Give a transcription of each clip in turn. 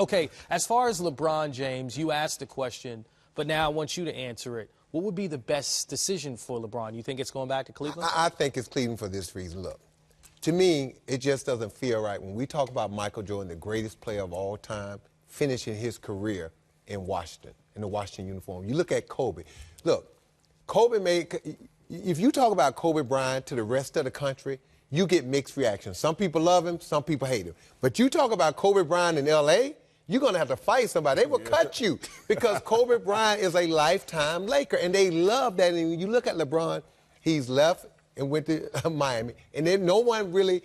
Okay, as far as LeBron James, you asked the question, but now I want you to answer it. What would be the best decision for LeBron? You think it's going back to Cleveland? I think it's Cleveland for this reason. Look, to me, it just doesn't feel right when we talk about Michael Jordan, the greatest player of all time, finishing his career in Washington, in the Washington uniform. You look at Kobe. Look, if you talk about Kobe Bryant to the rest of the country, you get mixed reactions. Some people love him, some people hate him. But you talk about Kobe Bryant in L.A., you're going to have to fight somebody. They will cut you because Kobe Bryant is a lifetime Laker, and they love that. And when you look at LeBron, he's left and went to Miami, and then no one really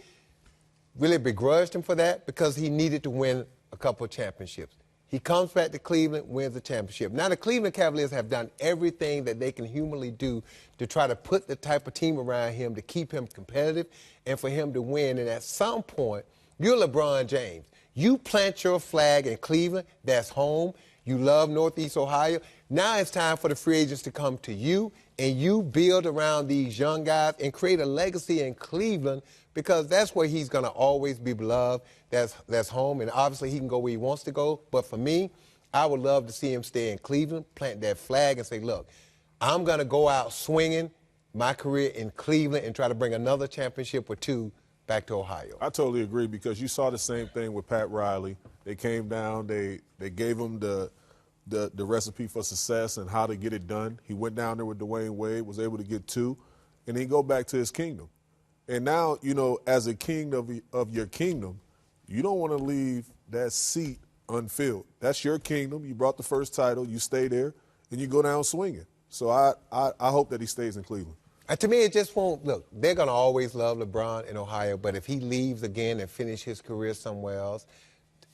begrudged him for that because he needed to win a couple of championships. He comes back to Cleveland, wins the championship. Now, the Cleveland Cavaliers have done everything that they can humanly do to try to put the type of team around him to keep him competitive and for him to win. And at some point, you're LeBron James. You plant your flag in Cleveland, that's home. You love Northeast Ohio. Now it's time for the free agents to come to you, and you build around these young guys and create a legacy in Cleveland because that's where he's going to always be beloved. That's home, and obviously he can go where he wants to go. But for me, I would love to see him stay in Cleveland, plant that flag, and say, look, I'm going to go out swinging my career in Cleveland and try to bring another championship or two back to Ohio. I totally agree because you saw the same thing with Pat Riley. They came down, they gave him the recipe for success and how to get it done. He went down there with Dwayne Wade, was able to get 2, and he go back to his kingdom. And now, you know, as a king of your kingdom, you don't want to leave that seat unfilled. That's your kingdom. You brought the first title. You stay there, and you go down swinging. So I hope that he stays in Cleveland. To me, it just won't. Look, they're going to always love LeBron in Ohio, but if he leaves again and finish his career somewhere else,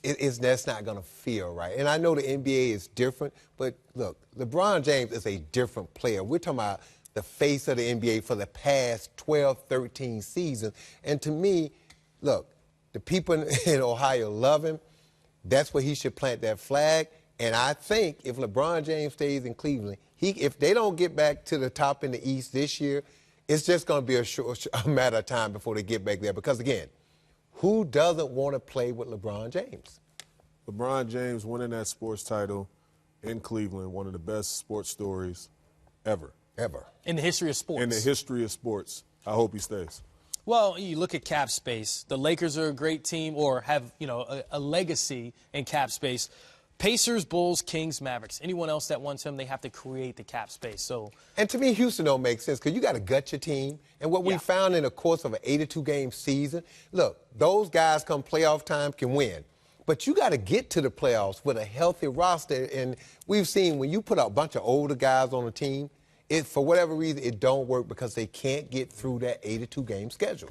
that's not going to feel right. And I know the NBA is different, but look, LeBron James is a different player. We're talking about the face of the NBA for the past 12, 13 seasons. And to me, look, the people in Ohio love him. That's where he should plant that flag. And I think if LeBron James stays in Cleveland, if they don't get back to the top in the East this year, it's just going to be a matter of time before they get back there. Because, again, who doesn't want to play with LeBron James? LeBron James winning that sports title in Cleveland, one of the best sports stories ever. Ever. In the history of sports. In the history of sports. I hope he stays. Well, you look at cap space. The Lakers are a great team or have, you know, a legacy in cap space. Pacers, Bulls, Kings, Mavericks. Anyone else that wants him, they have to create the cap space. And to me, Houston don't make sense because you got to gut your team. And what we found in the course of an 82-game season, look, those guys come playoff time can win. But you got to get to the playoffs with a healthy roster. And we've seen when you put a bunch of older guys on a team, for whatever reason, it don't work because they can't get through that 82-game schedule.